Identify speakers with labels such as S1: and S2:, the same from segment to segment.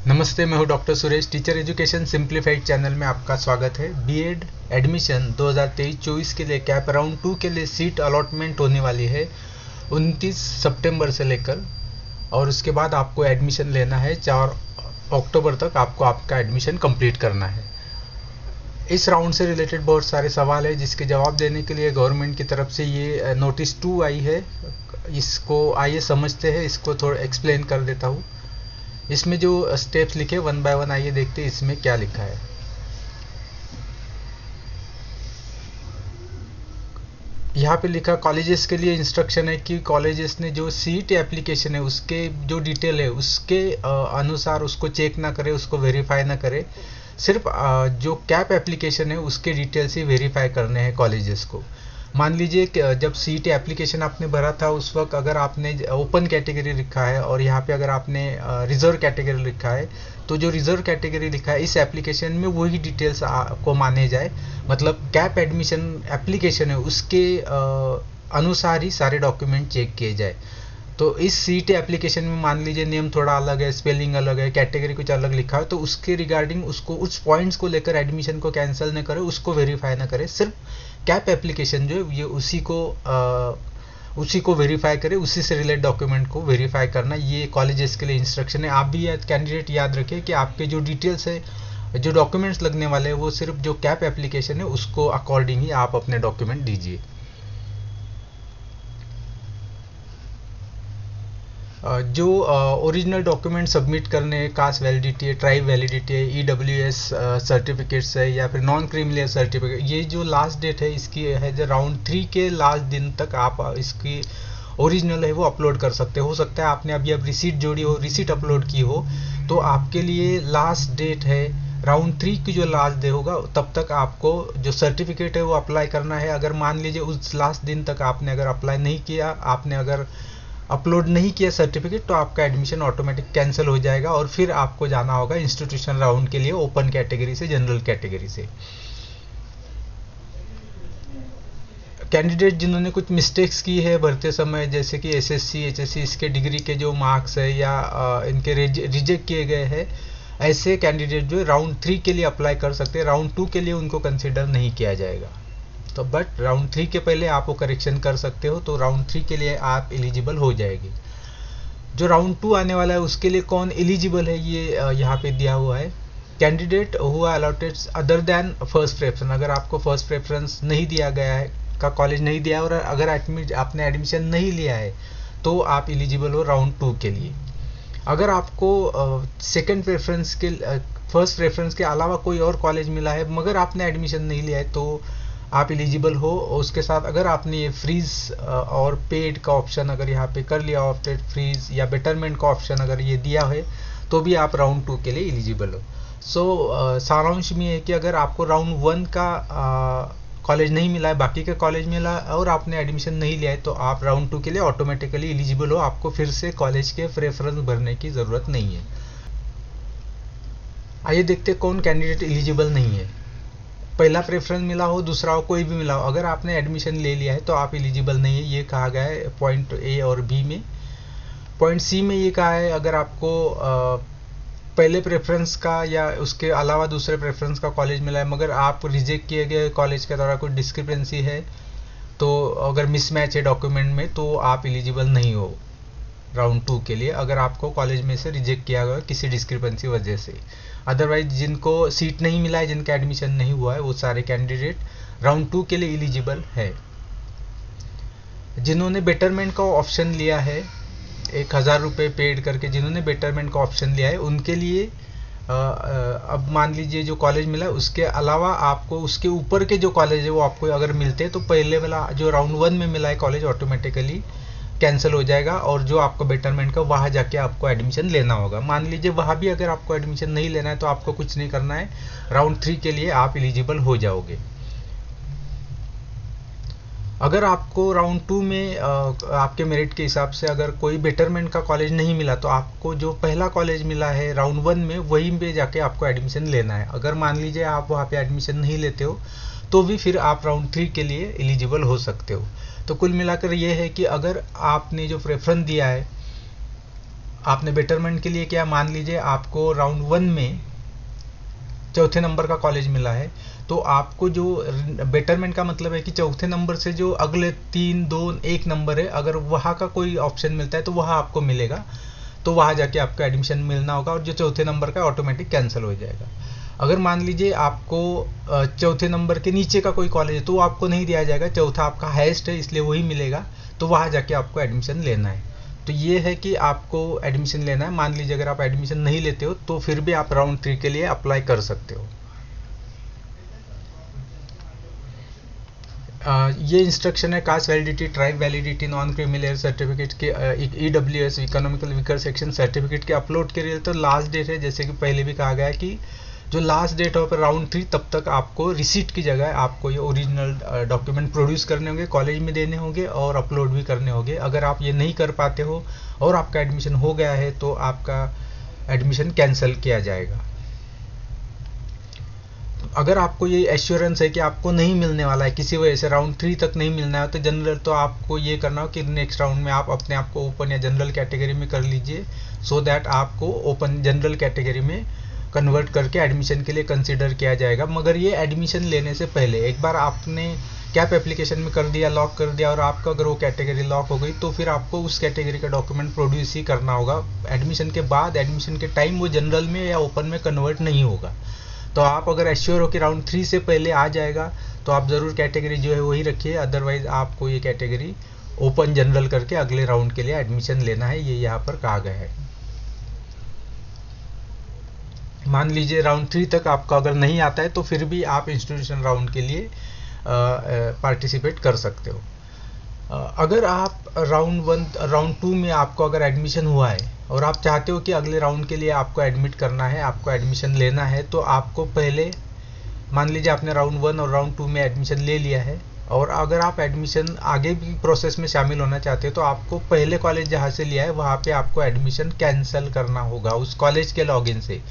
S1: नमस्ते, मैं हूं doctor Suresh. Teacher education simplified channel में आपका स्वागत है। बीएड एडमिशन 2023-24 के लिए कैप राउंड 2 के लिए सीट अलॉटमेंट होने वाली है 29 सितंबर से लेकर, और उसके बाद आपको एडमिशन लेना है 4 अक्टूबर तक। आपको आपका एडमिशन कंप्लीट करना है। इस राउंड से रिलेटेड बहुत सारे सवाल है जिसके जवाब देने के लिए गवर्नमेंट की तरफ से ये नोटिस 2 आई है। इसको आइए समझते हैं, इसको थोड़ा एक्सप्लेन कर देता हूँ। इसमें जो स्टेप्स लिखे वन बाय वन आइए देखते हैं इसमें क्या लिखा है। यहाँ पे लिखा कॉलेजेस के लिए इंस्ट्रक्शन है कि कॉलेजेस ने जो सीट एप्लीकेशन है उसके जो डिटेल है उसके अनुसार उसको चेक ना करे, उसको वेरीफाई ना करे। सिर्फ जो कैप एप्लीकेशन है उसके डिटेल्स ही वेरीफाई करने हैं कॉलेजेस को। मान लीजिए कि जब सीट एप्लीकेशन आपने भरा था उस वक्त अगर आपने ओपन कैटेगरी लिखा है और यहाँ पे अगर आपने रिजर्व कैटेगरी लिखा है, तो जो रिजर्व कैटेगरी लिखा है इस एप्लीकेशन में वही डिटेल्स को माने जाए। मतलब कैप एडमिशन एप्लीकेशन है उसके अनुसार ही सारे डॉक्यूमेंट चेक किए जाए। तो इस सीट एप्लीकेशन में मान लीजिए नेम थोड़ा अलग है, स्पेलिंग अलग है, कैटेगरी कुछ अलग लिखा है, तो उसके रिगार्डिंग उसको उस पॉइंट्स को लेकर एडमिशन को कैंसिल न करे, उसको वेरीफाई ना करे। सिर्फ कैप एप्लीकेशन जो है ये उसी को वेरीफाई करे, उसी से रिलेटेड डॉक्यूमेंट को वेरीफाई करना, ये कॉलेजेस के लिए इंस्ट्रक्शन है। आप भी कैंडिडेट याद रखें कि आपके जो डिटेल्स है, जो डॉक्यूमेंट्स लगने वाले हैं, वो सिर्फ जो कैप एप्लीकेशन है उसको अकॉर्डिंग ही आप अपने डॉक्यूमेंट दीजिए। जो ओरिजिनल डॉक्यूमेंट सबमिट करने हैं, कास्ट वैलिडिटी है, ट्राइब वैलिडिटी है, ईडब्ल्यूएस सर्टिफिकेट्स है या फिर नॉन क्रिमिनल सर्टिफिकेट, ये जो लास्ट डेट है इसकी है जो राउंड 3 के लास्ट दिन तक आप इसकी ओरिजिनल है वो अपलोड कर सकते हो सकता है आपने अभी अब रिसीट जोड़ी हो, रिसीट अपलोड की हो, तो आपके लिए लास्ट डेट है राउंड 3 की जो लास्ट डे होगा तब तक आपको जो सर्टिफिकेट है वो अप्लाई करना है। अगर मान लीजिए उस लास्ट दिन तक आपने अगर अप्लाई नहीं किया, आपने अगर अपलोड नहीं किया सर्टिफिकेट, तो आपका एडमिशन ऑटोमेटिक कैंसिल हो जाएगा और फिर आपको जाना होगा इंस्टीट्यूशन राउंड के लिए ओपन कैटेगरी से, जनरल कैटेगरी से। कैंडिडेट जिन्होंने कुछ मिस्टेक्स की है भरते समय, जैसे कि एसएससी एचएससी इसके डिग्री के जो मार्क्स है या इनके रिजेक्ट किए गए हैं, ऐसे कैंडिडेट जो राउंड 3 के लिए अप्लाई कर सकते हैं। राउंड 2 के लिए उनको कंसिडर नहीं किया जाएगा। तो बट राउंड 3 के पहले आप वो करेक्शन कर सकते हो, तो राउंड 3 के लिए आप एलिजिबल हो जाएगी। जो राउंड 2 आने वाला है उसके लिए कौन एलिजिबल है ये यहाँ पे दिया हुआ है। Candidate who are allotted other than first preference, अगर आपको फर्स्ट प्रेफरेंस नहीं दिया गया है, का कॉलेज नहीं दिया और अगर आपने एडमिशन नहीं लिया है तो आप एलिजिबल हो राउंड 2 के लिए। अगर आपको सेकंड प्रेफरेंस के फर्स्ट प्रेफरेंस के अलावा कोई और कॉलेज मिला है मगर आपने एडमिशन नहीं लिया है तो आप एलिजिबल हो। उसके साथ अगर आपने ये फ्रीज और पेड का ऑप्शन अगर यहाँ पे कर लिया, ऑप्टेड फ्रीज या बेटरमेंट का ऑप्शन अगर ये दिया है तो भी आप राउंड 2 के लिए एलिजिबल हो। सारांश में है कि अगर आपको राउंड 1 का कॉलेज नहीं मिला है, बाकी का कॉलेज मिला और आपने एडमिशन नहीं लिया है, तो आप राउंड 2 के लिए ऑटोमेटिकली एलिजिबल हो। आपको फिर से कॉलेज के प्रेफरेंस भरने की ज़रूरत नहीं है। आइए देखते कौन कैंडिडेट एलिजिबल नहीं है। पहला प्रेफरेंस मिला हो, दूसरा हो, कोई भी मिला हो, अगर आपने एडमिशन ले लिया है तो आप एलिजिबल नहीं है, ये कहा गया है पॉइंट ए और बी में। पॉइंट सी में ये कहा है अगर आपको पहले प्रेफरेंस का या उसके अलावा दूसरे प्रेफरेंस का कॉलेज मिला है मगर आप रिजेक्ट किए गए कॉलेज के द्वारा कोई डिस्क्रिपेंसी है, तो अगर मिसमैच है डॉक्यूमेंट में, तो आप एलिजिबल नहीं हो राउंड 2 के लिए, अगर आपको कॉलेज में से रिजेक्ट किया गया किसी डिस्क्रिपेंसी वजह से। अदरवाइज जिनको सीट नहीं मिला है, जिनका एडमिशन नहीं हुआ है, वो सारे कैंडिडेट राउंड 2 के लिए एलिजिबल है। जिन्होंने बेटरमेंट का ऑप्शन लिया है, 1000 रुपये पेड करके जिन्होंने बेटरमेंट का ऑप्शन लिया है, उनके लिए अब मान लीजिए जो कॉलेज मिला है उसके अलावा आपको उसके ऊपर के जो कॉलेज है वो आपको अगर मिलते हैं तो पहले वाला जो राउंड 1 में मिला है कॉलेज ऑटोमेटिकली कैंसिल हो जाएगा और जो आपको बेटरमेंट का वहाँ जाके आपको एडमिशन लेना होगा। मान लीजिए वहाँ भी अगर आपको एडमिशन नहीं लेना है तो आपको कुछ नहीं करना है, राउंड 3 के लिए आप एलिजिबल हो जाओगे। अगर आपको राउंड 2 में आपके मेरिट के हिसाब से अगर कोई बेटरमेंट का कॉलेज नहीं मिला तो आपको जो पहला कॉलेज मिला है राउंड 1 में वहीं पे जाके आपको एडमिशन लेना है। अगर मान लीजिए आप वहाँ पे एडमिशन नहीं लेते हो तो भी फिर आप राउंड 3 के लिए एलिजिबल हो सकते हो। तो कुल मिलाकर ये है कि अगर आपने जो प्रेफरेंस दिया है आपने बेटरमेंट के लिए क्या, मान लीजिए आपको राउंड 1 में चौथे नंबर का कॉलेज मिला है, तो आपको जो बेटरमेंट का मतलब है कि चौथे नंबर से जो अगले 3, 2, 1 नंबर है, अगर वहाँ का कोई ऑप्शन मिलता है तो वहाँ आपको मिलेगा, तो वहाँ जाके आपका एडमिशन मिलना होगा, और जो चौथे नंबर का ऑटोमेटिक कैंसिल हो जाएगा। अगर मान लीजिए आपको चौथे नंबर के नीचे का कोई कॉलेज है तो वो आपको नहीं दिया जाएगा, चौथा आपका हाईएस्ट है इसलिए वही मिलेगा, तो वहाँ जाके आपको एडमिशन लेना है। तो ये है कि आपको एडमिशन लेना है। मान लीजिए अगर आप एडमिशन नहीं लेते हो तो फिर भी आप राउंड 3 के लिए अप्लाई कर सकते हो। ये इंस्ट्रक्शन है cast validity, tribe validity, non criminal certificate के EWS economical weaker section certificate के अपलोड के लिए तो लास्ट डेट है, जैसे कि पहले भी कहा गया है कि जो लास्ट डेट हो पर राउंड 3 तब तक आपको रिसीट की जगह आपको ये ओरिजिनल डॉक्यूमेंट प्रोड्यूस करने होंगे, कॉलेज में देने होंगे और अपलोड भी करने होंगे। अगर आप ये नहीं कर पाते हो और आपका एडमिशन हो गया है तो आपका एडमिशन कैंसिल किया जाएगा। अगर आपको ये एश्योरेंस है कि आपको नहीं मिलने वाला है, किसी वजह से राउंड 3 तक नहीं मिलना है, तो जनरल तो आपको ये करना हो कि नेक्स्ट राउंड में आप अपने आप को ओपन या जनरल कैटेगरी में कर लीजिए, सो दैट आपको ओपन जनरल कैटेगरी में कन्वर्ट करके एडमिशन के लिए कंसिडर किया जाएगा। मगर ये एडमिशन लेने से पहले एक बार आपने कैप एप्लीकेशन में कर दिया, लॉक कर दिया, और आपका अगर वो कैटेगरी लॉक हो गई तो फिर आपको उस कैटेगरी का डॉक्यूमेंट प्रोड्यूस ही करना होगा। एडमिशन के बाद, एडमिशन के टाइम वो जनरल में या ओपन में कन्वर्ट नहीं होगा। तो आप अगर एश्योर हो कि राउंड 3 से पहले आ जाएगा तो आप ज़रूर कैटेगरी जो है वही रखिए, अदरवाइज आपको ये कैटेगरी ओपन जनरल करके अगले राउंड के लिए एडमिशन लेना है, ये यहाँ पर कहा गया है। मान लीजिए राउंड 3 तक आपका अगर नहीं आता है तो फिर भी आप इंस्टीट्यूशन राउंड के लिए पार्टिसिपेट कर सकते हो। अगर आप राउंड 2 में आपको अगर एडमिशन हुआ है और आप चाहते हो कि अगले राउंड के लिए आपको एडमिट करना है, आपको एडमिशन लेना है, तो आपको पहले, मान लीजिए आपने राउंड 1 और राउंड 2 में एडमिशन ले लिया है और अगर आप एडमिशन आगे भी प्रोसेस में शामिल होना चाहते हो तो आपको पहले कॉलेज जहाँ से लिया है वहाँ पे आपको एडमिशन कैंसिल करना होगा उस कॉलेज के लॉगिन से।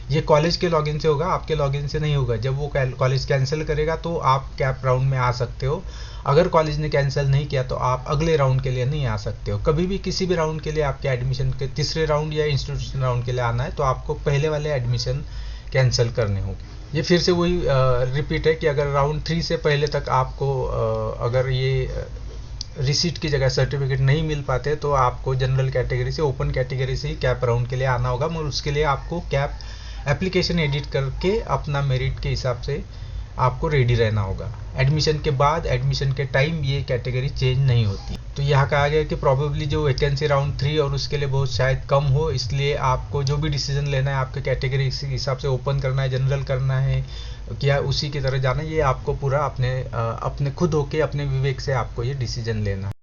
S1: ये कॉलेज के लॉगिन से होगा, आपके लॉगिन से नहीं होगा। जब वो कॉलेज कैंसिल करेगा तो आप कैप राउंड में आ सकते हो। अगर कॉलेज ने कैंसिल नहीं किया तो आप अगले राउंड के लिए नहीं आ सकते हो। कभी भी किसी भी राउंड के लिए आपके एडमिशन के तीसरे राउंड या इंस्टीट्यूशन राउंड के लिए आना है तो आपको पहले वाले एडमिशन कैंसिल करने होंगे। ये फिर से वही रिपीट है कि अगर राउंड 3 से पहले तक आपको अगर ये रिसीट की जगह सर्टिफिकेट नहीं मिल पाते तो आपको जनरल कैटेगरी से, ओपन कैटेगरी से ही कैप राउंड के लिए आना होगा, मगर उसके लिए आपको कैप एप्लीकेशन एडिट करके अपना मेरिट के हिसाब से आपको रेडी रहना होगा। एडमिशन के बाद, एडमिशन के टाइम ये कैटेगरी चेंज नहीं होती। तो यहाँ कहा गया कि प्रोबेबली जो वैकेंसी राउंड 3 और उसके लिए बहुत शायद कम हो, इसलिए आपको जो भी डिसीजन लेना है आपके कैटेगरी के हिसाब से ओपन करना है, जनरल करना है, क्या उसी की तरह जाना है, ये आपको पूरा अपने खुद होके अपने विवेक से आपको ये डिसीजन लेना है।